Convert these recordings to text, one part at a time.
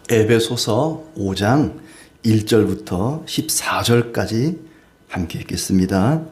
에베소서 5장 1절부터 14절까지 함께 읽겠습니다.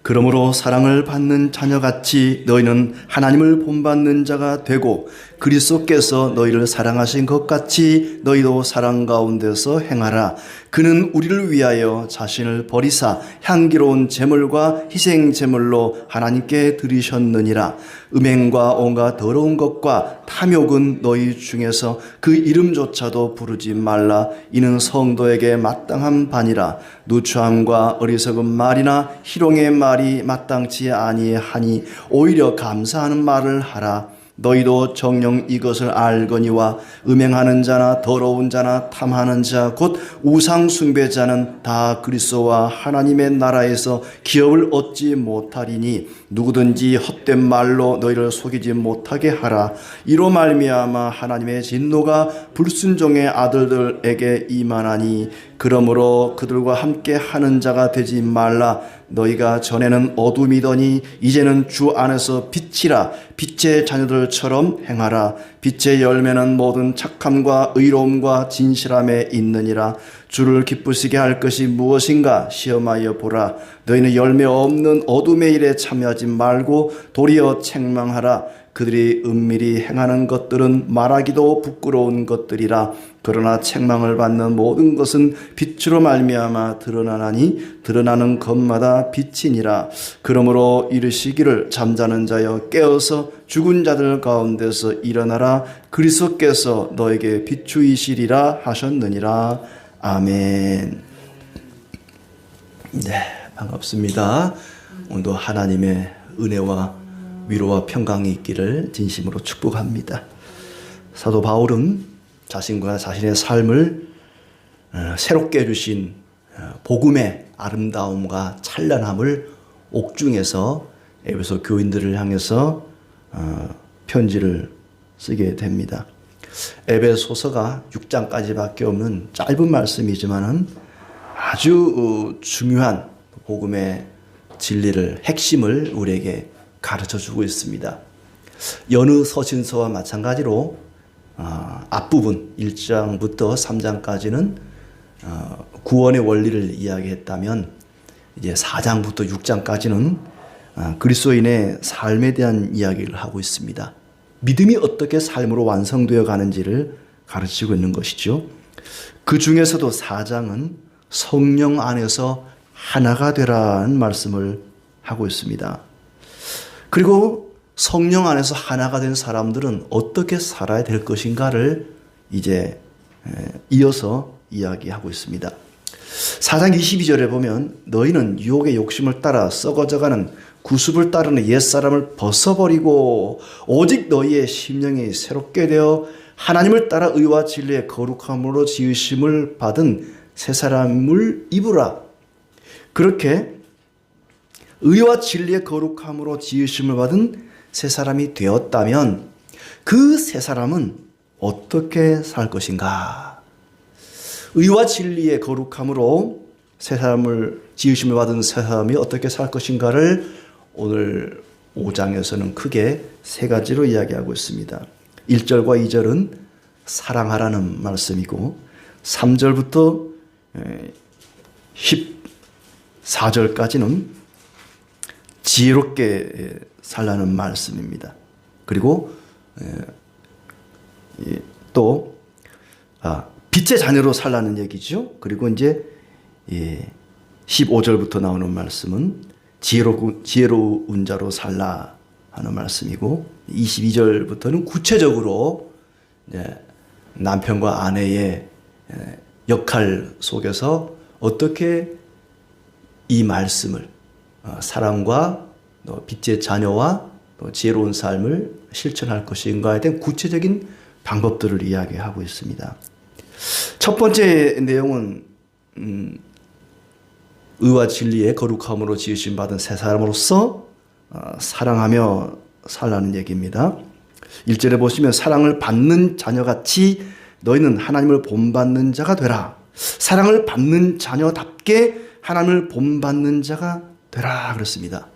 그러므로 사랑을 받는 자녀같이 너희는 하나님을 본받는 자가 되고 그리스도께서 너희를 사랑하신 것 같이 너희도 사랑 가운데서 행하라. 그는 우리를 위하여 자신을 버리사 향기로운 제물과 희생 제물로 하나님께 드리셨느니라. 음행과 온갖 더러운 것과 탐욕은 너희 중에서 그 이름조차도 부르지 말라. 이는 성도에게 마땅한 바니라. 누추함과 어리석은 말이나 희롱의 말이 마땅치 아니하니 오히려 감사하는 말을 하라. 너희도 정녕 이것을 알거니와 음행하는 자나 더러운 자나 탐하는 자 곧 우상 숭배자는 다 그리스도와 하나님의 나라에서 기업을 얻지 못하리니 누구든지 헛된 말로 너희를 속이지 못하게 하라. 이로 말미암아 하나님의 진노가 불순종의 아들들에게 임하나니 그러므로 그들과 함께 하는 자가 되지 말라. 너희가 전에는 어둠이더니 이제는 주 안에서 빛이라. 빛의 자녀들처럼 행하라. 빛의 열매는 모든 착함과 의로움과 진실함에 있느니라. 주를 기쁘시게 할 것이 무엇인가 시험하여 보라. 너희는 열매 없는 어둠의 일에 참여하지 말고 도리어 책망하라. 그들이 은밀히 행하는 것들은 말하기도 부끄러운 것들이라. 그러나 책망을 받는 모든 것은 빛으로 말미암아 드러나나니 드러나는 것마다 빛이니라. 그러므로 이르시기를 잠자는 자여 깨어서 죽은 자들 가운데서 일어나라. 그리스도께서 너에게 비추이시리라 하셨느니라. 아멘. 네, 반갑습니다. 오늘도 하나님의 은혜와 위로와 평강이 있기를 진심으로 축복합니다. 사도 바울은 자신과 자신의 삶을 새롭게 해주신 복음의 아름다움과 찬란함을 옥중에서 에베소 교인들을 향해서 편지를 쓰게 됩니다. 에베소서가 6장까지밖에 없는 짧은 말씀이지만은 아주 중요한 복음의 진리를, 핵심을 우리에게 가르쳐주고 있습니다. 여느 서신서와 마찬가지로 앞부분 1장부터 3장까지는 구원의 원리를 이야기했다면 이제 4장부터 6장까지는 그리스도인의 삶에 대한 이야기를 하고 있습니다. 믿음이 어떻게 삶으로 완성되어 가는지를 가르치고 있는 것이죠. 그 중에서도 4장은 성령 안에서 하나가 되라는 말씀을 하고 있습니다. 그리고 성령 안에서 하나가 된 사람들은 어떻게 살아야 될 것인가를 이제 이어서 이야기하고 있습니다. 4장 22절에 보면 너희는 유혹의 욕심을 따라 썩어져가는 구습을 따르는 옛사람을 벗어버리고 오직 너희의 심령이 새롭게 되어 하나님을 따라 의와 진리의 거룩함으로 지으심을 받은 새 사람을 입으라. 그렇게 의와 진리의 거룩함으로 지으심을 받은 새 사람이 되었다면 그 새 사람은 어떻게 살 것인가? 의와 진리의 거룩함으로 새 사람을 지으심을 받은 새 사람이 어떻게 살 것인가를 오늘 5장에서는 크게 세 가지로 이야기하고 있습니다. 1절과 2절은 사랑하라는 말씀이고 3절부터 14절까지는 지혜롭게 살라는 말씀입니다. 그리고 또 빛의 자녀로 살라는 얘기죠. 그리고 이제 15절부터 나오는 말씀은 지혜로운 자로 살라 하는 말씀이고 22절부터는 구체적으로 남편과 아내의 역할 속에서 어떻게 이 말씀을 사랑과 빛의 자녀와 또 지혜로운 삶을 실천할 것인가에 대한 구체적인 방법들을 이야기하고 있습니다. 첫 번째 내용은 의와 진리의 거룩함으로 지으심 받은 새 사람으로서 사랑하며 살라는 얘기입니다. 1절에 보시면 사랑을 받는 자녀같이 너희는 하나님을 본받는 자가 되라. 사랑을 받는 자녀답게 하나님을 본받는 자가 되라 그렇습니다.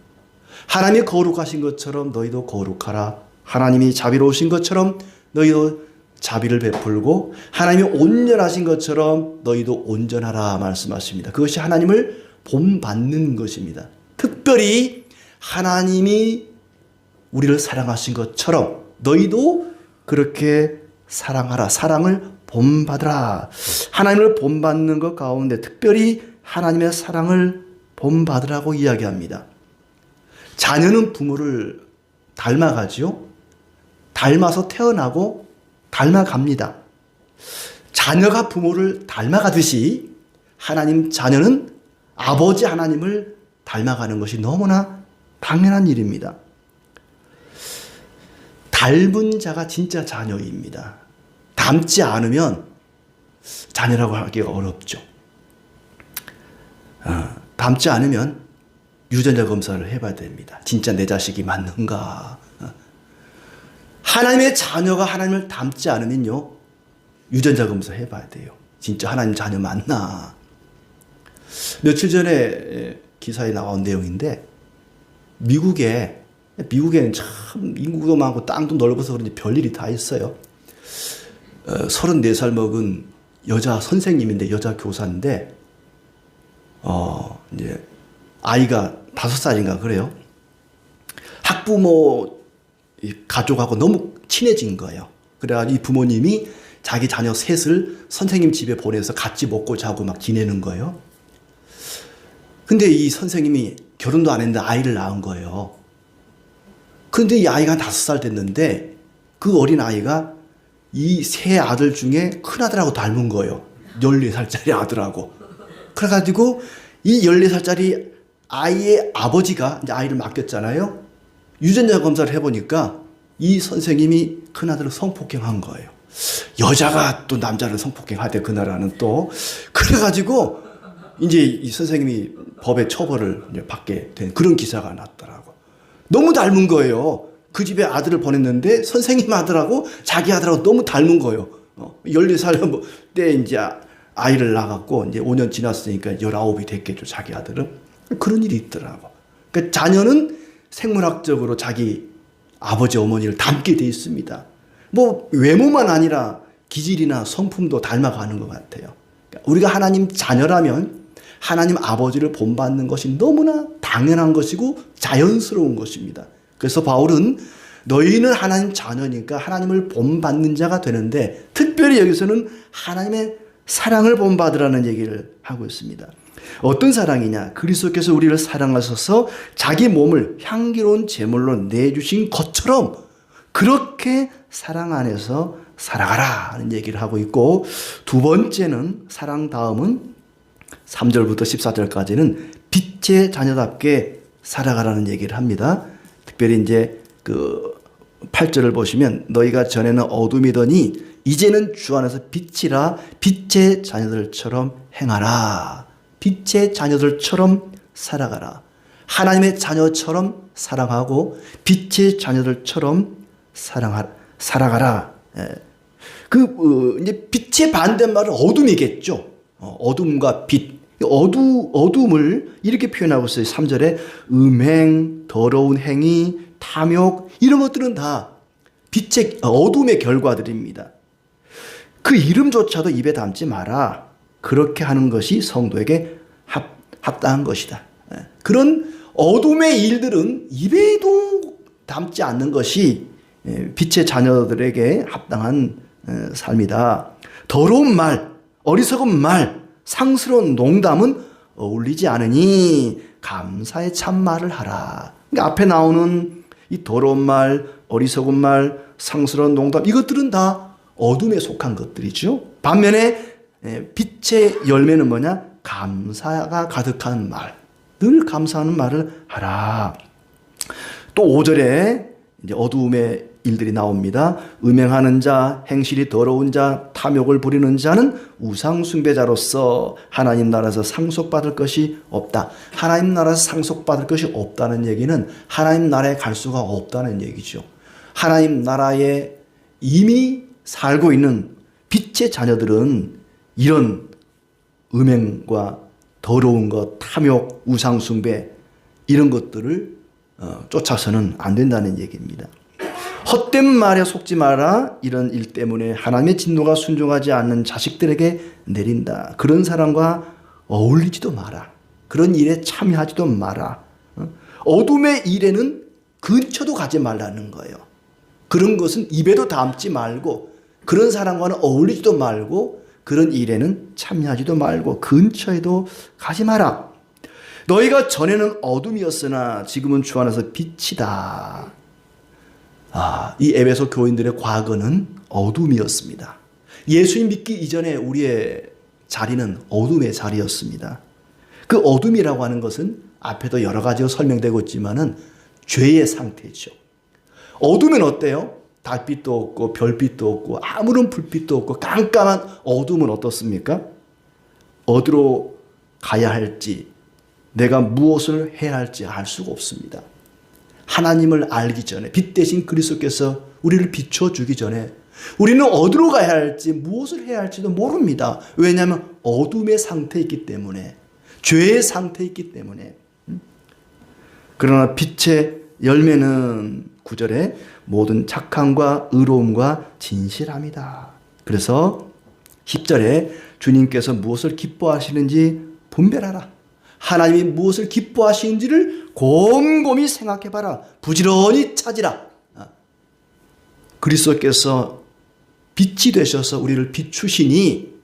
하나님이 거룩하신 것처럼 너희도 거룩하라. 하나님이 자비로우신 것처럼 너희도 자비를 베풀고 하나님이 온전하신 것처럼 너희도 온전하라 말씀하십니다. 그것이 하나님을 본받는 것입니다. 특별히 하나님이 우리를 사랑하신 것처럼 너희도 그렇게 사랑하라. 사랑을 본받으라. 하나님을 본받는 것 가운데 특별히 하나님의 사랑을 본받으라고 이야기합니다. 자녀는 부모를 닮아가지요. 닮아서 태어나고 닮아갑니다. 자녀가 부모를 닮아가듯이 하나님 자녀는 아버지 하나님을 닮아가는 것이 너무나 당연한 일입니다. 닮은 자가 진짜 자녀입니다. 닮지 않으면 자녀라고 하기가 어렵죠. 닮지 않으면 유전자 검사를 해봐야 됩니다. 진짜 내 자식이 맞는가. 하나님의 자녀가 하나님을 닮지 않으면요, 유전자 검사 해봐야 돼요. 진짜 하나님 자녀 맞나. 며칠 전에 기사에 나온 내용인데 미국에는 참 인구도 많고 땅도 넓어서 그런지 별일이 다 있어요. 34살 먹은 여자 선생님인데, 여자 교사인데, 이제 아이가 5살인가 그래요. 학부모 가족하고 너무 친해진 거예요. 그래가지고 이 부모님이 자기 자녀 셋을 선생님 집에 보내서 같이 먹고 자고 막 지내는 거예요. 근데 이 선생님이 결혼도 안 했는데 아이를 낳은 거예요. 근데 이 아이가 5살 됐는데 그 어린 아이가 이 세 아들 중에 큰 아들하고 닮은 거예요. 14살짜리 아들하고. 그래가지고 이 14살짜리 아이의 아버지가 이제 아이를 맡겼잖아요. 유전자 검사를 해보니까 이 선생님이 큰 아들을 성폭행한 거예요. 여자가 또 남자를 성폭행하대, 그 나라는 또. 그래가지고 이제 이 선생님이 법의 처벌을 이제 받게 된 그런 기사가 났더라고. 너무 닮은 거예요. 그 집에 아들을 보냈는데 선생님 아들하고 자기 아들하고 너무 닮은 거예요. 14살 때 이제 아이를 낳았고 이제 5년 지났으니까 19이 됐겠죠, 자기 아들은. 그런 일이 있더라고. 그러니까 자녀는 생물학적으로 자기 아버지 어머니를 닮게 돼 있습니다. 뭐 외모만 아니라 기질이나 성품도 닮아가는 것 같아요. 그러니까 우리가 하나님 자녀라면 하나님 아버지를 본받는 것이 너무나 당연한 것이고 자연스러운 것입니다. 그래서 바울은 너희는 하나님 자녀니까 하나님을 본받는 자가 되는데, 특별히 여기서는 하나님의 사랑을 본받으라는 얘기를 하고 있습니다. 어떤 사랑이냐? 그리스도께서 우리를 사랑하셔서 자기 몸을 향기로운 제물로 내주신 것처럼 그렇게 사랑 안에서 살아가라 하는 얘기를 하고 있고, 두 번째는 사랑 다음은 3절부터 14절까지는 빛의 자녀답게 살아가라는 얘기를 합니다. 특별히 이제 그 8절을 보시면 너희가 전에는 어둠이더니 이제는 주 안에서 빛이라 빛의 자녀들처럼 행하라. 빛의 자녀들처럼 살아가라. 하나님의 자녀처럼 사랑하고 빛의 자녀들처럼 살아가라. 이제 빛의 반대말은 어둠이겠죠. 어둠과 빛. 어둠을 이렇게 표현하고 있어요. 3절에 음행, 더러운 행위, 탐욕, 이런 것들은 다 빛의 어둠의 결과들입니다. 그 이름조차도 입에 담지 마라. 그렇게 하는 것이 성도에게 합당한 것이다. 그런 어둠의 일들은 입에도 담지 않는 것이 빛의 자녀들에게 합당한 삶이다. 더러운 말, 어리석은 말, 상스러운 농담은 어울리지 않으니 감사의 참말을 하라. 그러니까 앞에 나오는 이 더러운 말, 어리석은 말, 상스러운 농담, 이것들은 다 어둠에 속한 것들이죠. 반면에 빛의 열매는 뭐냐? 감사가 가득한 말, 늘 감사하는 말을 하라. 또 5절에 이제 어두움의 일들이 나옵니다. 음행하는 자, 행실이 더러운 자, 탐욕을 부리는 자는 우상 숭배자로서 하나님 나라에서 상속받을 것이 없다. 하나님 나라에서 상속받을 것이 없다는 얘기는 하나님 나라에 갈 수가 없다는 얘기죠. 하나님 나라에 이미 살고 있는 빛의 자녀들은 이런 음행과 더러운 것, 탐욕, 우상 숭배, 이런 것들을 쫓아서는 안 된다는 얘기입니다. 헛된 말에 속지 마라. 이런 일 때문에 하나님의 진노가 순종하지 않는 자식들에게 내린다. 그런 사람과 어울리지도 마라. 그런 일에 참여하지도 마라. 어둠의 일에는 근처도 가지 말라는 거예요. 그런 것은 입에도 담지 말고, 그런 사람과는 어울리지도 말고, 그런 일에는 참여하지도 말고, 근처에도 가지 마라. 너희가 전에는 어둠이었으나 지금은 주 안에서 빛이다. 이 에베소 교인들의 과거는 어둠이었습니다. 예수님 믿기 이전에 우리의 자리는 어둠의 자리였습니다. 그 어둠이라고 하는 것은 앞에도 여러 가지로 설명되고 있지만은 죄의 상태죠. 어둠은 어때요? 달빛도 없고 별빛도 없고 아무런 불빛도 없고 깜깜한 어둠은 어떻습니까? 어디로 가야 할지, 내가 무엇을 해야 할지 알 수가 없습니다. 하나님을 알기 전에, 빛 대신 그리스도께서 우리를 비춰주기 전에 우리는 어디로 가야 할지, 무엇을 해야 할지도 모릅니다. 왜냐하면 어둠의 상태에 있기 때문에, 죄의 상태에 있기 때문에. 그러나 빛의 열매는 9절에 모든 착함과 의로움과 진실함이다. 그래서 10절에 주님께서 무엇을 기뻐하시는지 분별하라. 하나님이 무엇을 기뻐하시는지를 곰곰이 생각해봐라. 부지런히 찾으라. 그리스도께서 빛이 되셔서 우리를 비추시니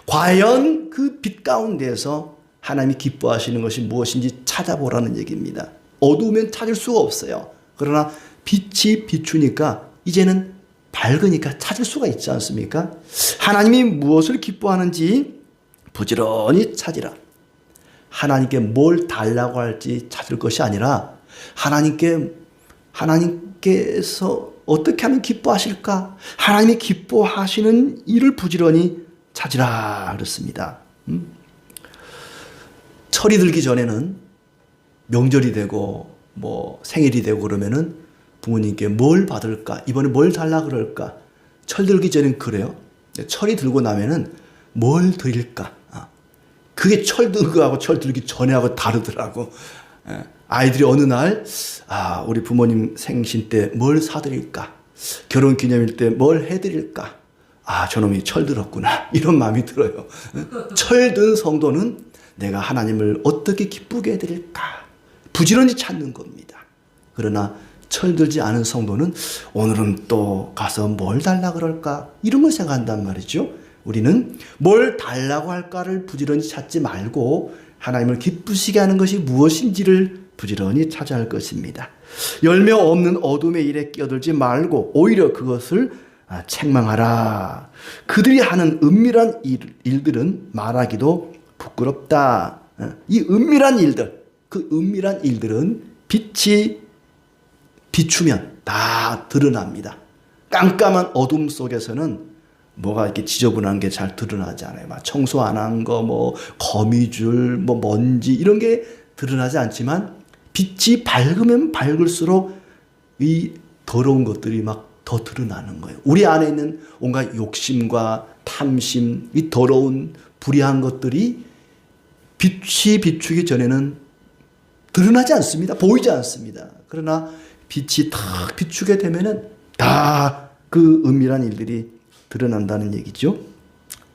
과연 그 빛 가운데에서 하나님이 기뻐하시는 것이 무엇인지 찾아보라는 얘기입니다. 어두우면 찾을 수가 없어요. 그러나 빛이 비추니까 이제는 밝으니까 찾을 수가 있지 않습니까? 하나님이 무엇을 기뻐하는지 부지런히 찾으라. 하나님께 뭘 달라고 할지 찾을 것이 아니라 하나님께서 어떻게 하면 기뻐하실까? 하나님이 기뻐하시는 일을 부지런히 찾으라 그렇습니다. 철이 들기 전에는 명절이 되고 생일이 되고 그러면은 부모님께 뭘 받을까? 이번에 뭘 달라 그럴까? 철 들기 전엔 그래요. 철이 들고 나면은 뭘 드릴까? 그게 철 든 거하고 철 들기 전에 하고 다르더라고. 아이들이 어느 날 우리 부모님 생신 때 뭘 사드릴까? 결혼 기념일 때 뭘 해드릴까? 저놈이 철 들었구나. 이런 마음이 들어요. 철 든 성도는 내가 하나님을 어떻게 기쁘게 해드릴까? 부지런히 찾는 겁니다. 그러나 철들지 않은 성도는 오늘은 또 가서 뭘 달라 그럴까? 이런 걸 생각한단 말이죠. 우리는 뭘 달라고 할까를 부지런히 찾지 말고 하나님을 기쁘시게 하는 것이 무엇인지를 부지런히 찾아야 할 것입니다. 열매 없는 어둠의 일에 끼어들지 말고 오히려 그것을 책망하라. 그들이 하는 은밀한 일들은 말하기도 부끄럽다. 이 은밀한 일들, 그 은밀한 일들은 빛이 비추면 다 드러납니다. 깜깜한 어둠 속에서는 뭐가 이렇게 지저분한 게 잘 드러나지 않아요. 막 청소 안 한 거, 거미줄, 먼지 이런 게 드러나지 않지만 빛이 밝으면 밝을수록 이 더러운 것들이 막 더 드러나는 거예요. 우리 안에 있는 온갖 욕심과 탐심, 이 더러운 불의한 것들이 빛이 비추기 전에는 드러나지 않습니다. 보이지 않습니다. 그러나 빛이 탁 비추게 되면은 다 그 은밀한 일들이 드러난다는 얘기죠.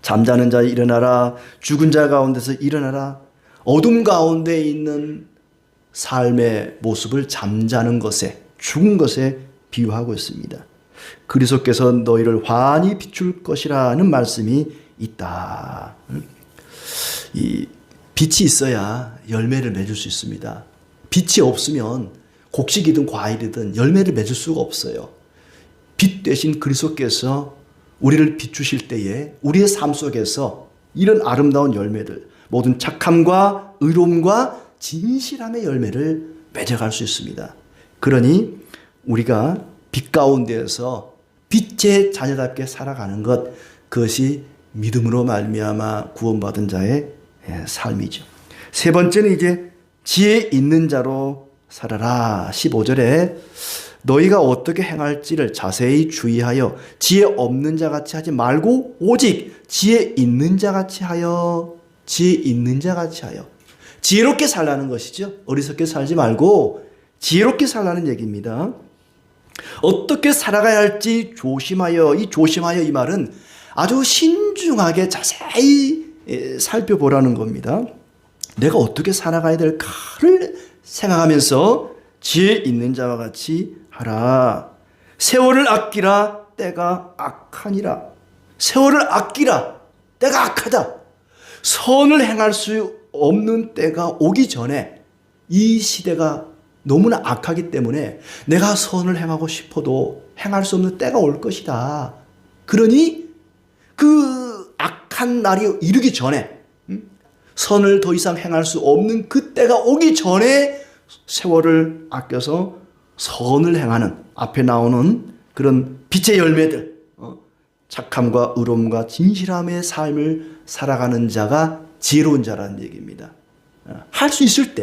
잠자는 자 일어나라. 죽은 자 가운데서 일어나라. 어둠 가운데 있는 삶의 모습을 잠자는 것에, 죽은 것에 비유하고 있습니다. 그리스도께서 너희를 환히 비출 것이라는 말씀이 있다. 이 빛이 있어야 열매를 맺을 수 있습니다. 빛이 없으면 곡식이든 과일이든 열매를 맺을 수가 없어요. 빛 대신 그리스도께서 우리를 비추실 때에 우리의 삶 속에서 이런 아름다운 열매들, 모든 착함과 의로움과 진실함의 열매를 맺어갈 수 있습니다. 그러니 우리가 빛 가운데에서 빛의 자녀답게 살아가는 것, 그것이 믿음으로 말미암아 구원받은 자의 삶이죠. 세 번째는 이제 지혜 있는 자로 살아라. 15절에 너희가 어떻게 행할지를 자세히 주의하여 지혜 없는 자 같이 하지 말고 오직 지혜 있는 자 같이 하여, 지혜 있는 자 같이 하여. 지혜롭게 살라는 것이죠. 어리석게 살지 말고 지혜롭게 살라는 얘기입니다. 어떻게 살아가야 할지 조심하여, 이 말은 아주 신중하게 자세히 살펴보라는 겁니다. 내가 어떻게 살아가야 될까를 생각하면서 지혜 있는 자와 같이 하라. 세월을 아끼라, 때가 악하니라. 세월을 아끼라, 때가 악하다. 선을 행할 수 없는 때가 오기 전에, 이 시대가 너무나 악하기 때문에 내가 선을 행하고 싶어도 행할 수 없는 때가 올 것이다. 그러니 그 악한 날이 이르기 전에, 선을 더 이상 행할 수 없는 그 때가 오기 전에 세월을 아껴서 선을 행하는, 앞에 나오는 그런 빛의 열매들, 착함과 의로움과 진실함의 삶을 살아가는 자가 지혜로운 자라는 얘기입니다. 할 수 있을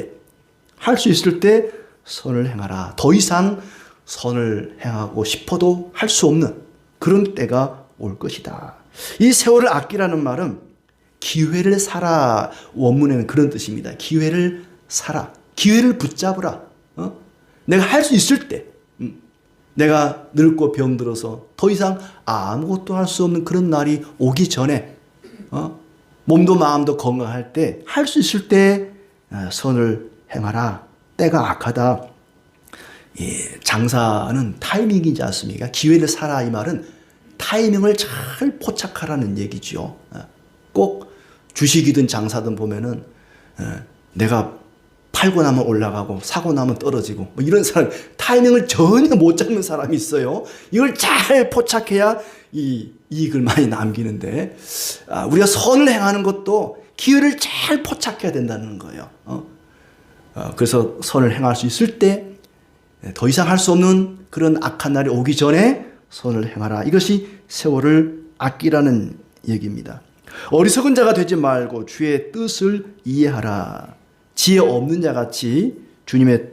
때 선을 행하라. 더 이상 선을 행하고 싶어도 할 수 없는 그런 때가 올 것이다. 이 세월을 아끼라는 말은 기회를 사라, 원문에는 그런 뜻입니다. 기회를 사라, 기회를 붙잡으라. 내가 할 수 있을 때, 내가 늙고 병들어서 더 이상 아무것도 할 수 없는 그런 날이 오기 전에, 몸도 마음도 건강할 때, 할 수 있을 때 선을 행하라. 때가 악하다. 장사는 타이밍이지 않습니까? 기회를 사라, 이 말은 타이밍을 잘 포착하라는 얘기죠. 꼭 주식이든 장사든 보면은 내가 팔고 나면 올라가고 사고 나면 떨어지고 뭐 이런 사람, 타이밍을 전혀 못 잡는 사람이 있어요. 이걸 잘 포착해야 이 이익을 많이 남기는데, 우리가 선을 행하는 것도 기회를 잘 포착해야 된다는 거예요. 그래서 선을 행할 수 있을 때, 더 이상 할 수 없는 그런 악한 날이 오기 전에 선을 행하라. 이것이 세월을 아끼라는 얘기입니다. 어리석은 자가 되지 말고 주의 뜻을 이해하라. 지혜 없는 자 같이 주님의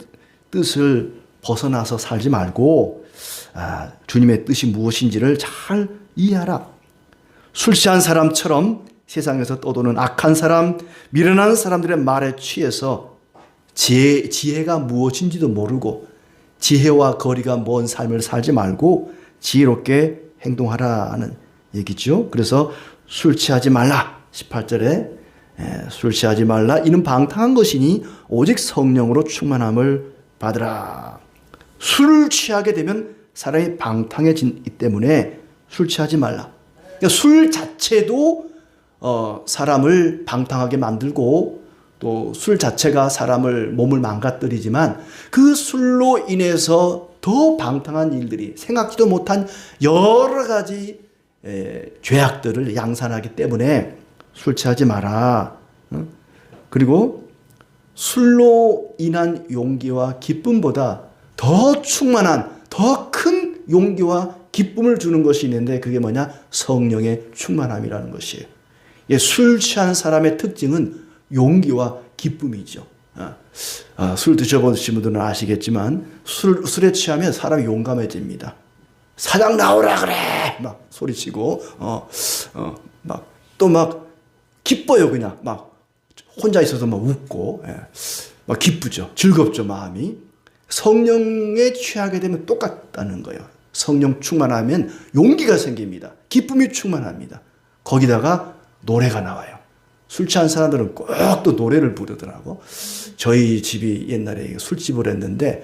뜻을 벗어나서 살지 말고, 주님의 뜻이 무엇인지를 잘 이해하라. 술 취한 사람처럼 세상에서 떠도는 악한 사람, 미련한 사람들의 말에 취해서 지혜가 무엇인지도 모르고 지혜와 거리가 먼 삶을 살지 말고 지혜롭게 행동하라는 얘기죠. 그래서 술 취하지 말라. 18절에 술 취하지 말라. 이는 방탕한 것이니 오직 성령으로 충만함을 받으라. 술을 취하게 되면 사람이 방탕해지기 때문에 술 취하지 말라. 그러니까 술 자체도 사람을 방탕하게 만들고, 또 술 자체가 사람을, 몸을 망가뜨리지만 그 술로 인해서 더 방탕한 일들이, 생각지도 못한 여러 가지 죄악들을 양산하기 때문에 술 취하지 마라. 그리고 술로 인한 용기와 기쁨보다 더 충만한, 더 큰 용기와 기쁨을 주는 것이 있는데, 그게 뭐냐? 성령의 충만함이라는 것이에요. 술 취한 사람의 특징은 용기와 기쁨이죠. 술 드셔보신 분들은 아시겠지만 술에 취하면 사람이 용감해집니다. 사장 나오라 그래! 막 소리치고, 또 막 기뻐요. 그냥 막 혼자 있어서 막 웃고, 막 기쁘죠. 즐겁죠, 마음이. 성령에 취하게 되면 똑같다는 거예요. 성령 충만하면 용기가 생깁니다. 기쁨이 충만합니다. 거기다가 노래가 나와요. 술 취한 사람들은 꼭 또 노래를 부르더라고. 저희 집이 옛날에 술집을 했는데,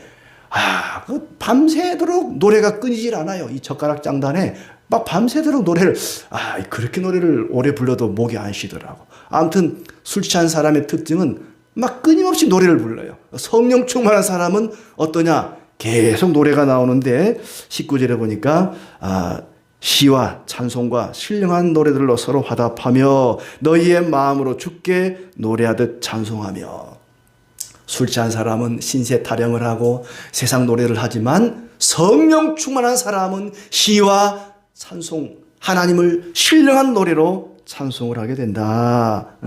밤새도록 노래가 끊이질 않아요. 이 젓가락 장단에 막 밤새도록 노래를, 그렇게 노래를 오래 불러도 목이 안 쉬더라고. 아무튼 술 취한 사람의 특징은 막 끊임없이 노래를 불러요. 성령 충만한 사람은 어떠냐? 계속 노래가 나오는데 19절에 보니까 시와 찬송과 신령한 노래들로 서로 화답하며 너희의 마음으로 주께 노래하듯 찬송하며. 술 취한 사람은 신세 타령을 하고 세상 노래를 하지만, 성령 충만한 사람은 시와 찬송, 하나님을 신령한 노래로 찬송을 하게 된다.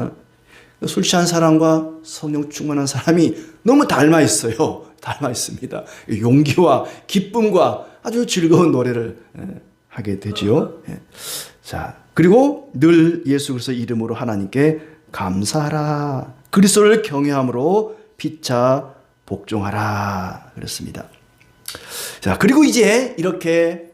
술 취한 사람과 성령 충만한 사람이 너무 닮아 있어요. 닮아 있습니다. 용기와 기쁨과 아주 즐거운 노래를 하게 되지요. 자, 그리고 늘 예수 그리스도 이름으로 하나님께 감사하라. 그리스도를 경외함으로 피차 복종하라 그랬습니다. 자, 그리고 이제 이렇게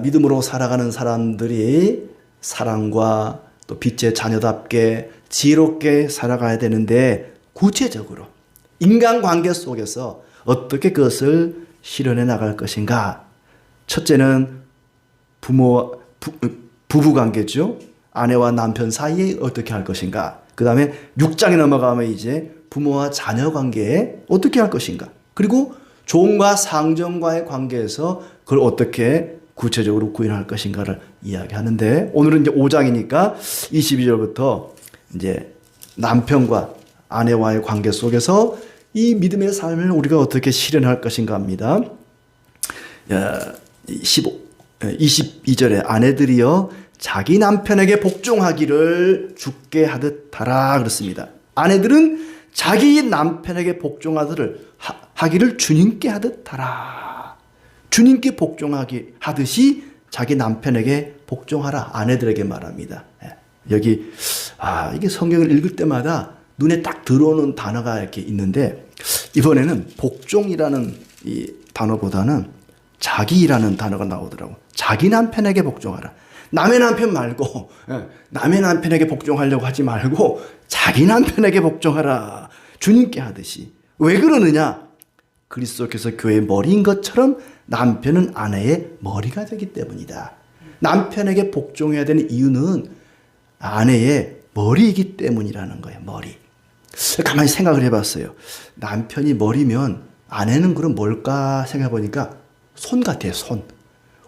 믿음으로 살아가는 사람들이 사랑과 또 빛의 자녀답게 지혜롭게 살아가야 되는데, 구체적으로 인간관계 속에서 어떻게 그것을 실현해 나갈 것인가. 첫째는 부부관계죠. 아내와 남편 사이에 어떻게 할 것인가. 그 다음에 6장에 넘어가면 이제 부모와 자녀 관계에 어떻게 할 것인가. 그리고 종과 상전과의 관계에서 그걸 어떻게 구체적으로 구현할 것인가를 이야기하는데, 오늘은 이제 5장이니까 22절부터 이제 남편과 아내와의 관계 속에서 이 믿음의 삶을 우리가 어떻게 실현할 것인가 합니다. 22절에 아내들이여 자기 남편에게 복종하기를 주께 하듯 하라 그렇습니다. 아내들은 자기 남편에게 복종하기를 주님께 하듯 하라. 주님께 복종하듯이 자기 남편에게 복종하라. 아내들에게 말합니다. 여기 이게 성경을 읽을 때마다 눈에 딱 들어오는 단어가 이렇게 있는데, 이번에는 복종이라는 이 단어보다는 자기라는 단어가 나오더라고. 자기 남편에게 복종하라. 남의 남편 말고, 남의 남편에게 복종하려고 하지 말고 자기 남편에게 복종하라. 주님께 하듯이. 왜 그러느냐? 그리스도께서 교회의 머리인 것처럼 남편은 아내의 머리가 되기 때문이다. 남편에게 복종해야 되는 이유는 아내의 머리이기 때문이라는 거예요. 머리. 가만히 생각을 해봤어요. 남편이 머리면 아내는 그럼 뭘까 생각해보니까 손 같아요. 손.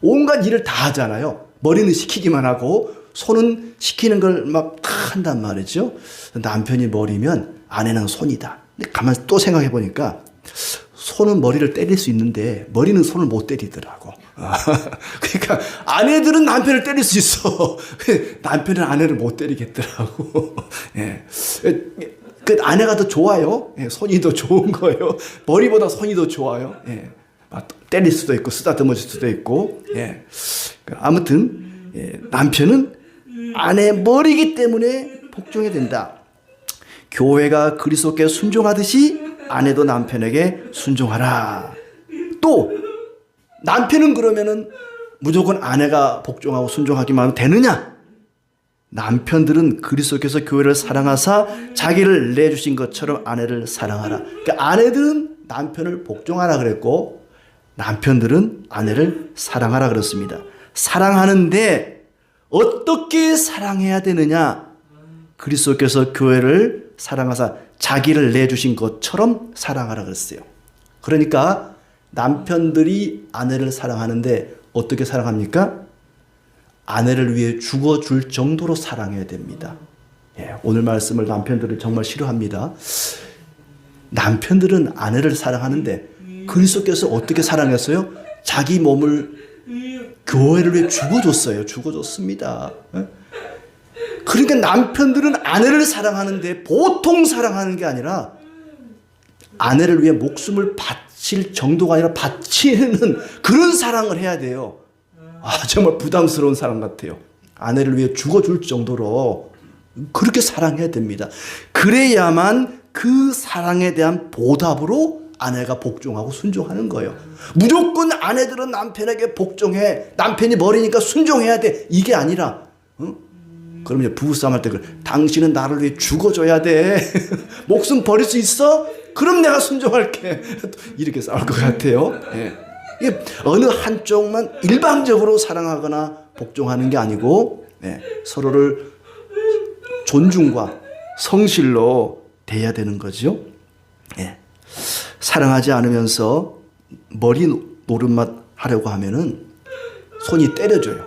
온갖 일을 다 하잖아요. 머리는 시키기만 하고 손은 시키는 걸 막 한단 말이죠. 남편이 머리면 아내는 손이다. 근데 가만히 또 생각해보니까 손은 머리를 때릴 수 있는데 머리는 손을 못 때리더라고. 그러니까 아내들은 남편을 때릴 수 있어. 남편은 아내를 못 때리겠더라고. 예. 그 아내가 더 좋아요. 예. 손이 더 좋은 거예요. 머리보다 손이 더 좋아요. 예. 때릴 수도 있고 쓰다듬을 수도 있고. 예. 아무튼 남편은 아내 머리이기 때문에 복종해야 된다. 교회가 그리스도께 순종하듯이 아내도 남편에게 순종하라. 또 남편은 그러면은 무조건 아내가 복종하고 순종하기만 하면 되느냐? 남편들은 그리스도께서 교회를 사랑하사 자기를 내주신 것처럼 아내를 사랑하라. 그러니까 아내들은 남편을 복종하라 그랬고 남편들은 아내를 사랑하라 그랬습니다. 사랑하는데 어떻게 사랑해야 되느냐? 그리스도께서 교회를 사랑하사 자기를 내주신 것처럼 사랑하라 그랬어요. 그러니까 남편들이 아내를 사랑하는데 어떻게 사랑합니까? 아내를 위해 죽어줄 정도로 사랑해야 됩니다. 오늘 말씀을 남편들은 정말 싫어합니다. 남편들은 아내를 사랑하는데 그리스도께서 어떻게 사랑했어요? 자기 몸을 교회를 위해 죽어줬어요. 죽어줬습니다. 그러니까 남편들은 아내를 사랑하는데 보통 사랑하는 게 아니라 아내를 위해 목숨을 바칠 정도가 아니라 바치는 그런 사랑을 해야 돼요. 정말 부담스러운 사랑 같아요. 아내를 위해 죽어줄 정도로 그렇게 사랑해야 됩니다. 그래야만 그 사랑에 대한 보답으로 아내가 복종하고 순종하는 거예요. 무조건 아내들은 남편에게 복종해. 남편이 머리니까 순종해야 돼. 이게 아니라 그럼 이제 부부싸움 할 때 당신은 나를 위해 죽어줘야 돼. 목숨 버릴 수 있어? 그럼 내가 순종할게. 이렇게 싸울 것 같아요. 이게 어느 한쪽만 일방적으로 사랑하거나 복종하는 게 아니고 서로를 존중과 성실로 대해야 되는 거죠. 사랑하지 않으면서 머리 노릇만 하려고 하면은 손이 때려줘요.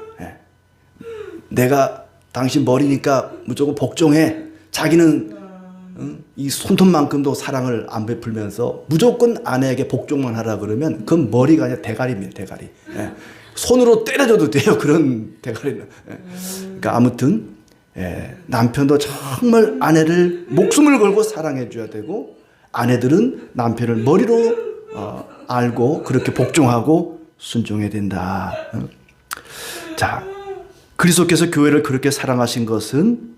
내가 당신 머리니까 무조건 복종해. 자기는 이 손톱만큼도 사랑을 안 베풀면서 무조건 아내에게 복종만 하라 그러면 그건 머리가 아니라 대가리입니다. 대가리. 손으로 때려줘도 돼요. 그런 대가리는. 그러니까 아무튼 남편도 정말 아내를 목숨을 걸고 사랑해 줘야 되고 아내들은 남편을 머리로 알고 그렇게 복종하고 순종해야 된다. 자, 그리스도께서 교회를 그렇게 사랑하신 것은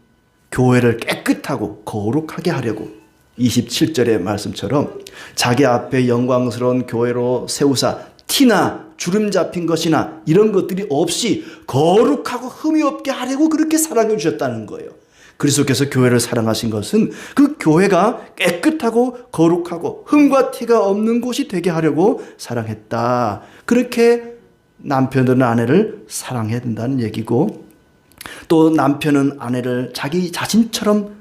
교회를 깨끗하고 거룩하게 하려고 27절의 말씀처럼 자기 앞에 영광스러운 교회로 세우사 티나 주름 잡힌 것이나 이런 것들이 없이 거룩하고 흠이 없게 하려고 그렇게 사랑해 주셨다는 거예요. 그리스도께서 교회를 사랑하신 것은 그 교회가 깨끗하고 거룩하고 흠과 티가 없는 곳이 되게 하려고 사랑했다. 그렇게 남편들은 아내를 사랑해야 된다는 얘기고, 또 남편은 아내를 자기 자신처럼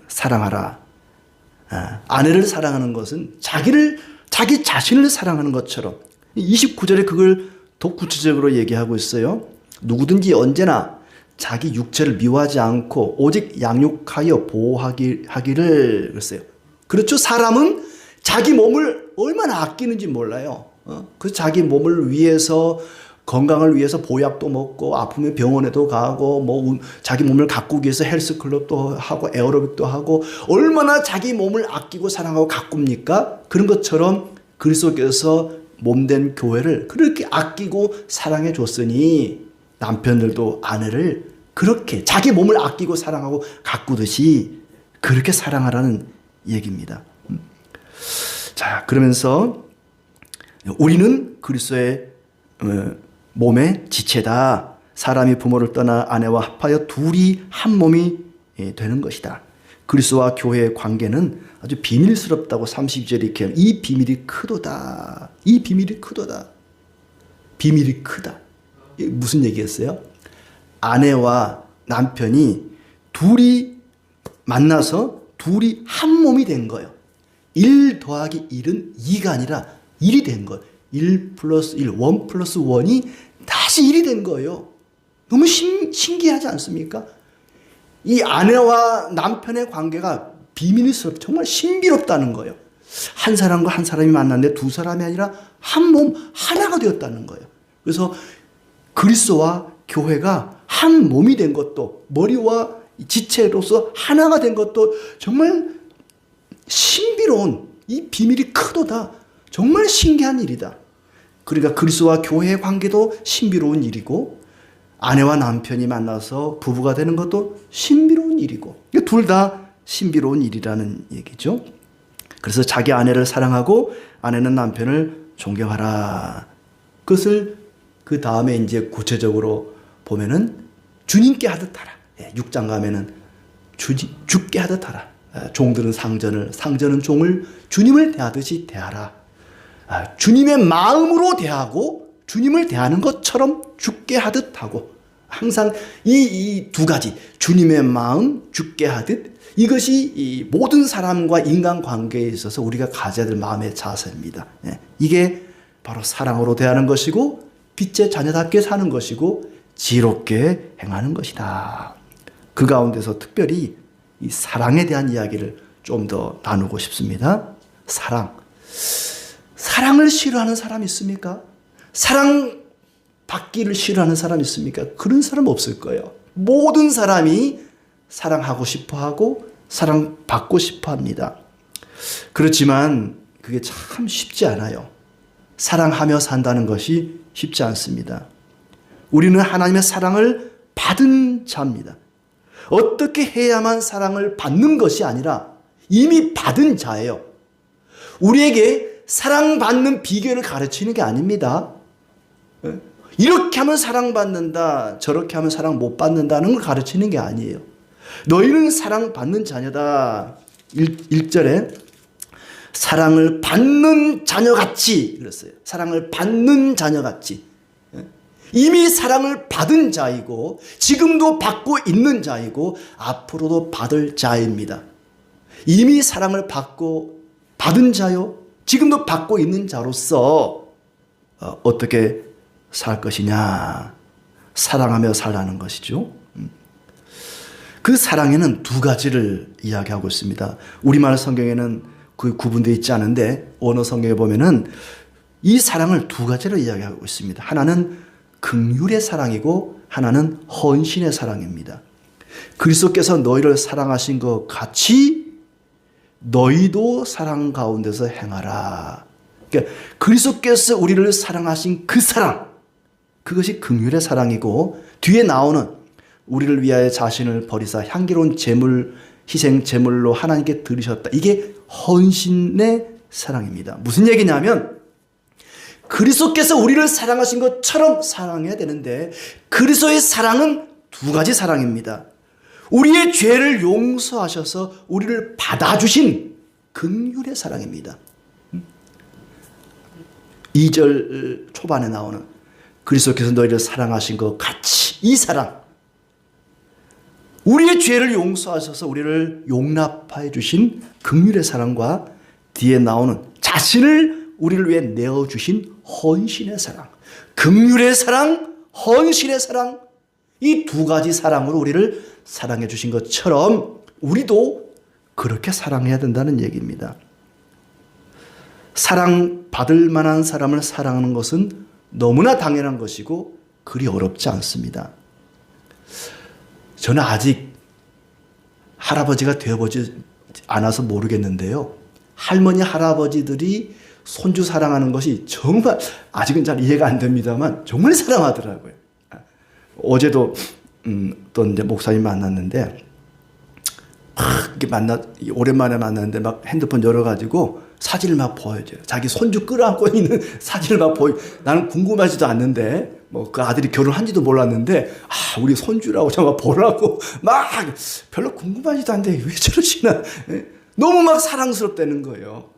사랑하라. 아내를 사랑하는 것은 자기 자신을 사랑하는 것처럼, 29절에 그걸 더 구체적으로 얘기하고 있어요. 누구든지 언제나 자기 육체를 미워하지 않고 오직 양육하여 보호하기를 그랬어요. 그렇죠. 사람은 자기 몸을 얼마나 아끼는지 몰라요. 그 자기 몸을 위해서, 건강을 위해서 보약도 먹고 아프면 병원에도 가고 뭐 자기 몸을 가꾸기 위해서 헬스클럽도 하고 에어로빅도 하고 얼마나 자기 몸을 아끼고 사랑하고 가꿉니까? 그런 것처럼 그리스도께서 몸된 교회를 그렇게 아끼고 사랑해 줬으니 남편들도 아내를 그렇게 자기 몸을 아끼고 사랑하고 가꾸듯이 그렇게 사랑하라는 얘기입니다. 자, 그러면서 우리는 그리스도의 몸의 지체다. 사람이 부모를 떠나 아내와 합하여 둘이 한 몸이 되는 것이다. 그리스도와 교회의 관계는 아주 비밀스럽다고 32절에 이렇게, 이 비밀이 크도다. 이 비밀이 크도다. 비밀이 크다. 무슨 얘기였어요? 아내와 남편이 둘이 만나서 둘이 한 몸이 된 거예요. 1 더하기 1은 2가 아니라 1이 된 거예요. 1 플러스 1, 1 플러스 1이 다시 1이 된 거예요. 너무 신기하지 않습니까? 이 아내와 남편의 관계가 비밀스럽고 정말 신비롭다는 거예요. 한 사람과 한 사람이 만났는데 두 사람이 아니라 한 몸 하나가 되었다는 거예요. 그래서 그리스도와 교회가 한 몸이 된 것도, 머리와 지체로서 하나가 된 것도 정말 신비로운, 이 비밀이 크도다. 정말 신기한 일이다. 그러니까 그리스도와 교회의 관계도 신비로운 일이고, 아내와 남편이 만나서 부부가 되는 것도 신비로운 일이고, 둘 다 신비로운 일이라는 얘기죠. 그래서 자기 아내를 사랑하고 아내는 남편을 존경하라. 그것을 그 다음에 이제 구체적으로 보면은 주님께 하듯 하라. 6장 가면은 주께 하듯 하라. 종들은 상전은 종을 주님을 대하듯이 대하라. 주님의 마음으로 대하고 주님을 대하는 것처럼 주께 하듯 하고, 항상 이 두 가지, 주님의 마음, 주께 하듯, 이것이 이 모든 사람과 인간관계에 있어서 우리가 가져야 될 마음의 자세입니다. 이게 바로 사랑으로 대하는 것이고 빛의 자녀답게 사는 것이고 지혜롭게 행하는 것이다. 그 가운데서 특별히 이 사랑에 대한 이야기를 좀 더 나누고 싶습니다. 사랑을 싫어하는 사람 있습니까? 사랑 받기를 싫어하는 사람 있습니까? 그런 사람 없을 거예요. 모든 사람이 사랑하고 싶어하고 사랑받고 싶어합니다. 그렇지만 그게 참 쉽지 않아요. 사랑하며 산다는 것이 쉽지 않습니다. 우리는 하나님의 사랑을 받은 자입니다. 어떻게 해야만 사랑을 받는 것이 아니라 이미 받은 자예요. 우리에게 사랑받는 비결을 가르치는 게 아닙니다. 이렇게 하면 사랑받는다, 저렇게 하면 사랑 못 받는다는 걸 가르치는 게 아니에요. 너희는 사랑받는 자녀다. 1절에 사랑을 받는 자녀같이 그랬어요. 사랑을 받는 자녀같이. 이미 사랑을 받은 자이고 지금도 받고 있는 자이고 앞으로도 받을 자입니다. 이미 사랑을 받은 자요, 지금도 받고 있는 자로서 어떻게 살 것이냐, 사랑하며 살라는 것이죠. 그 사랑에는 두 가지를 이야기하고 있습니다. 우리말 성경에는 그 구분되어 있지 않은데 원어 성경에 보면은 이 사랑을 두 가지로 이야기하고 있습니다. 하나는 긍휼의 사랑이고 하나는 헌신의 사랑입니다. 그리스도께서 너희를 사랑하신 것 같이 너희도 사랑 가운데서 행하라. 그러니까 그리스도께서 우리를 사랑하신 그 사랑, 그것이 긍휼의 사랑이고, 뒤에 나오는 우리를 위하여 자신을 버리사 향기로운 제물, 희생 제물로 하나님께 드리셨다. 이게 헌신의 사랑입니다. 무슨 얘기냐면 그리스도께서 우리를 사랑하신 것처럼 사랑해야 되는데, 그리스도의 사랑은 두 가지 사랑입니다. 우리의 죄를 용서하셔서 우리를 받아주신 긍휼의 사랑입니다. 2절 초반에 나오는 그리스도께서 너희를 사랑하신 것 같이, 이 사랑, 우리의 죄를 용서하셔서 우리를 용납하여 주신 긍휼의 사랑과 뒤에 나오는 자신을 우리를 위해 내어주신 헌신의 사랑, 긍휼의 사랑, 헌신의 사랑, 이 두 가지 사랑으로 우리를 사랑해 주신 것처럼 우리도 그렇게 사랑해야 된다는 얘기입니다. 사랑받을 만한 사람을 사랑하는 것은 너무나 당연한 것이고 그리 어렵지 않습니다. 저는 아직 할아버지가 되어보지 않아서 모르겠는데요, 할머니 할아버지들이 손주 사랑하는 것이 정말 아직은 잘 이해가 안 됩니다만 정말 사랑하더라고요. 어제도 또 이제 목사님 만났는데 오랜만에 만났는데 막 핸드폰 열어가지고 사진을 막 보여줘요. 자기 손주 끌어안고 있는 사진을 막 나는 궁금하지도 않는데, 뭐 그 아들이 결혼한지도 몰랐는데, 우리 손주라고 정말 보라고 막 별로 궁금하지도 않은데 왜 저러시나, 너무 막 사랑스럽다는 거예요.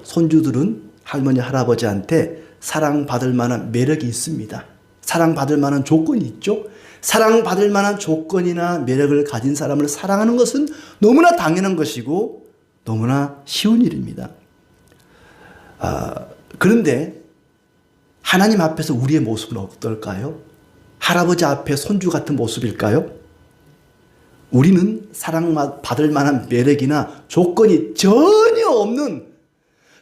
손주들은 할머니 할아버지한테 사랑받을 만한 매력이 있습니다. 사랑받을 만한 조건이 있죠. 사랑받을 만한 조건이나 매력을 가진 사람을 사랑하는 것은 너무나 당연한 것이고 너무나 쉬운 일입니다. 그런데 하나님 앞에서 우리의 모습은 어떨까요? 할아버지 앞에 손주 같은 모습일까요? 우리는 사랑받을 만한 매력이나 조건이 전혀 없는,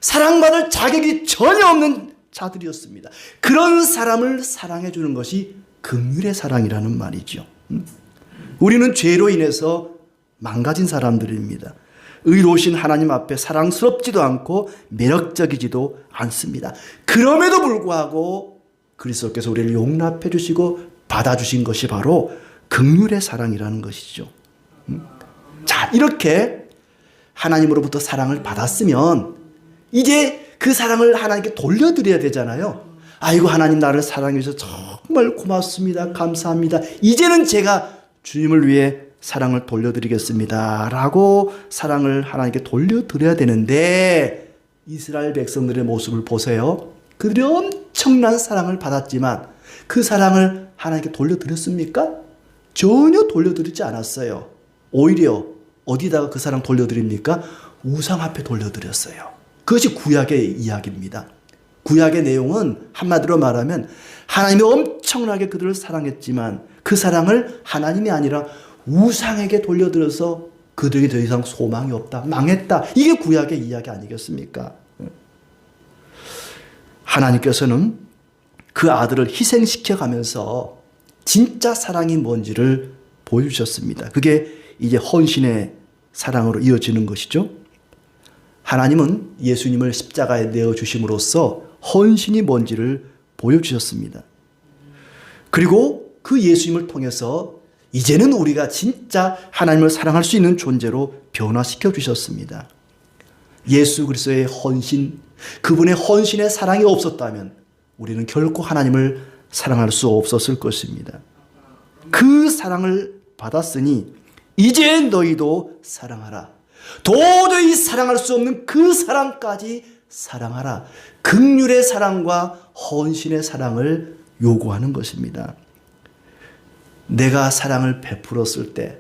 사랑받을 자격이 전혀 없는 자들이었습니다. 그런 사람을 사랑해 주는 것이 긍휼의 사랑이라는 말이죠. 우리는 죄로 인해서 망가진 사람들입니다. 의로우신 하나님 앞에 사랑스럽지도 않고 매력적이지도 않습니다. 그럼에도 불구하고 그리스도께서 우리를 용납해 주시고 받아주신 것이 바로 긍휼의 사랑이라는 것이죠. 자, 이렇게 하나님으로부터 사랑을 받았으면 이제 그 사랑을 하나님께 돌려드려야 되잖아요. 아이고, 하나님 나를 사랑해 주셔서 정말 고맙습니다. 감사합니다. 이제는 제가 주님을 위해 사랑을 돌려드리겠습니다 라고 사랑을 하나님께 돌려드려야 되는데, 이스라엘 백성들의 모습을 보세요. 그들이 엄청난 사랑을 받았지만 그 사랑을 하나님께 돌려드렸습니까? 전혀 돌려드리지 않았어요. 오히려 어디다가 그 사랑 돌려드립니까? 우상 앞에 돌려드렸어요. 그것이 구약의 이야기입니다. 구약의 내용은 한마디로 말하면 하나님이 엄청나게 그들을 사랑했지만 그 사랑을 하나님이 아니라 우상에게 돌려드려서 그들에게 더 이상 소망이 없다, 망했다, 이게 구약의 이야기 아니겠습니까? 하나님께서는 그 아들을 희생시켜가면서 진짜 사랑이 뭔지를 보여주셨습니다. 그게 이제 헌신의 사랑으로 이어지는 것이죠. 하나님은 예수님을 십자가에 내어주심으로써 헌신이 뭔지를 보여주셨습니다. 그리고 그 예수님을 통해서 이제는 우리가 진짜 하나님을 사랑할 수 있는 존재로 변화시켜 주셨습니다. 예수 그리스도의 헌신, 그분의 헌신의 사랑이 없었다면 우리는 결코 하나님을 사랑할 수 없었을 것입니다. 그 사랑을 받았으니 이제 너희도 사랑하라. 도저히 사랑할 수 없는 그 사랑까지 사랑하라. 긍휼의 사랑과 헌신의 사랑을 요구하는 것입니다. 내가 사랑을 베풀었을 때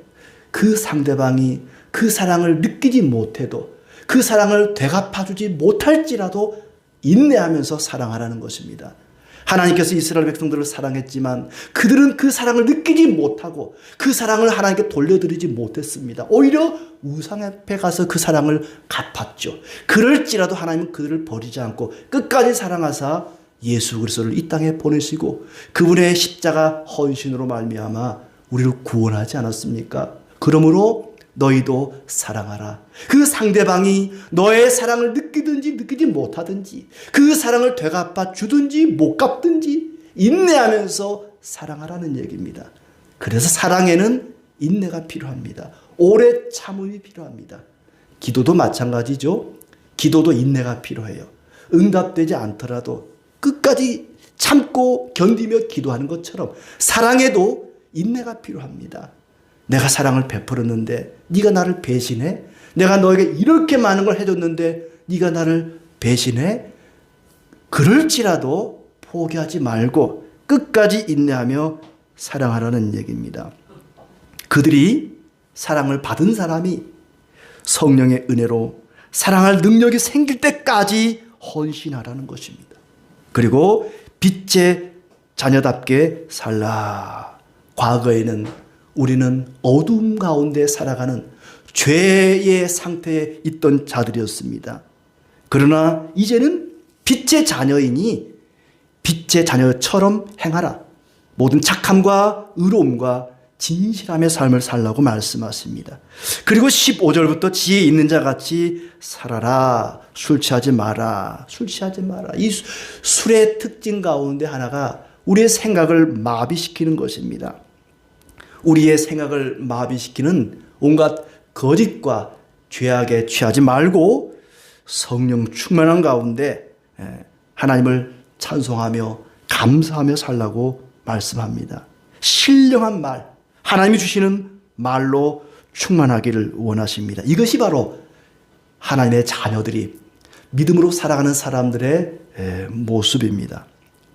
그 상대방이 그 사랑을 느끼지 못해도, 그 사랑을 되갚아주지 못할지라도 인내하면서 사랑하라는 것입니다. 하나님께서 이스라엘 백성들을 사랑했지만 그들은 그 사랑을 느끼지 못하고 그 사랑을 하나님께 돌려드리지 못했습니다. 오히려 우상 앞에 가서 그 사랑을 갚았죠. 그럴지라도 하나님은 그들을 버리지 않고 끝까지 사랑하사 예수 그리스도를 이 땅에 보내시고 그분의 십자가 헌신으로 말미암아 우리를 구원하지 않았습니까? 그러므로 너희도 사랑하라. 그 상대방이 너의 사랑을 느끼든지 느끼지 못하든지, 그 사랑을 되갚아 주든지 못 갚든지 인내하면서 사랑하라는 얘기입니다. 그래서 사랑에는 인내가 필요합니다. 오래 참음이 필요합니다. 기도도 마찬가지죠. 기도도 인내가 필요해요. 응답되지 않더라도 끝까지 참고 견디며 기도하는 것처럼 사랑에도 인내가 필요합니다. 내가 사랑을 베풀었는데 네가 나를 배신해? 내가 너에게 이렇게 많은 걸 해줬는데 네가 나를 배신해? 그럴지라도 포기하지 말고 끝까지 인내하며 사랑하라는 얘기입니다. 그들이 사랑을 받은 사람이 성령의 은혜로 사랑할 능력이 생길 때까지 헌신하라는 것입니다. 그리고 빛의 자녀답게 살라. 과거에는 우리는 어둠 가운데 살아가는 죄의 상태에 있던 자들이었습니다. 그러나 이제는 빛의 자녀이니 빛의 자녀처럼 행하라. 모든 착함과 의로움과 진실함의 삶을 살라고 말씀하십니다. 그리고 15절부터 지혜 있는 자 같이 살아라. 술 취하지 마라. 술 취하지 마라. 이 술의 특징 가운데 하나가 우리의 생각을 마비시키는 것입니다. 우리의 생각을 마비시키는 온갖 거짓과 죄악에 취하지 말고 성령 충만한 가운데 하나님을 찬송하며 감사하며 살라고 말씀합니다. 신령한 말, 하나님이 주시는 말로 충만하기를 원하십니다. 이것이 바로 하나님의 자녀들이 믿음으로 살아가는 사람들의 모습입니다.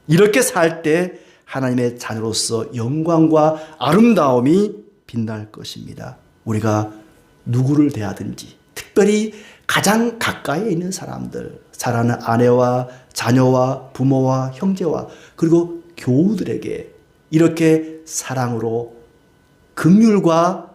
이렇게 살 때 하나님의 자녀로서 영광과 아름다움이 빛날 것입니다. 우리가 누구를 대하든지 특별히 가장 가까이에 있는 사람들, 사랑하는 아내와 자녀와 부모와 형제와 그리고 교우들에게 이렇게 사랑으로 긍휼과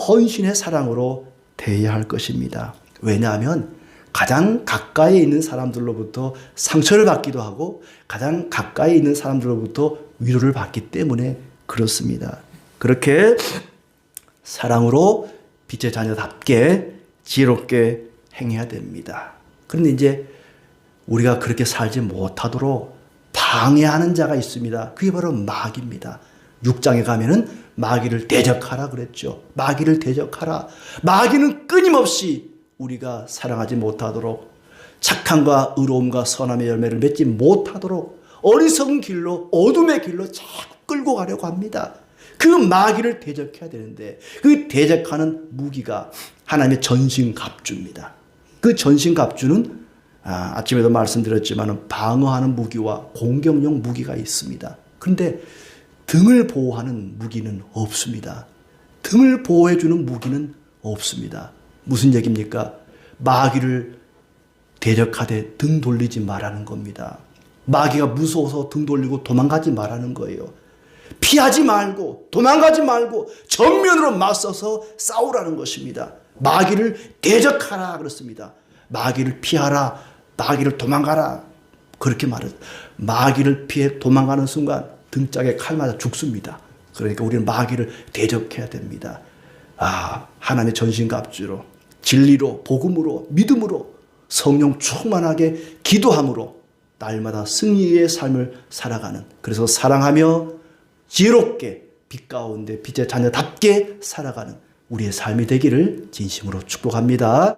헌신의 사랑으로 대해야 할 것입니다. 왜냐하면 가장 가까이에 있는 사람들로부터 상처를 받기도 하고 가장 가까이에 있는 사람들로부터 위로를 받기 때문에 그렇습니다. 그렇게 사랑으로 빛의 자녀답게 지혜롭게 행해야 됩니다. 그런데 이제 우리가 그렇게 살지 못하도록 방해하는 자가 있습니다. 그게 바로 마귀입니다. 6장에 가면은 마귀를 대적하라 그랬죠. 마귀를 대적하라. 마귀는 끊임없이 우리가 사랑하지 못하도록 착함과 의로움과 선함의 열매를 맺지 못하도록 어리석은 길로 어둠의 길로 자꾸 끌고 가려고 합니다. 그 마귀를 대적해야 되는데 그 대적하는 무기가 하나님의 전신갑주입니다. 그 전신갑주는 아침에도 말씀드렸지만 방어하는 무기와 공격용 무기가 있습니다. 그런데 등을 보호하는 무기는 없습니다. 등을 보호해주는 무기는 없습니다. 무슨 얘기입니까? 마귀를 대적하되 등 돌리지 말라는 겁니다. 마귀가 무서워서 등 돌리고 도망가지 말라는 거예요. 피하지 말고 도망가지 말고 정면으로 맞서서 싸우라는 것입니다. 마귀를 대적하라 그렇습니다. 마귀를 피하라. 마귀를 도망가라. 그렇게 말해요. 마귀를 피해 도망가는 순간 등짝에 칼 맞아 죽습니다. 그러니까 우리는 마귀를 대적해야 됩니다. 하나님의 전신갑주로 진리로 복음으로 믿음으로 성령 충만하게 기도함으로 날마다 승리의 삶을 살아가는, 그래서 사랑하며 지혜롭게 빛 가운데 빛의 자녀답게 살아가는 우리의 삶이 되기를 진심으로 축복합니다.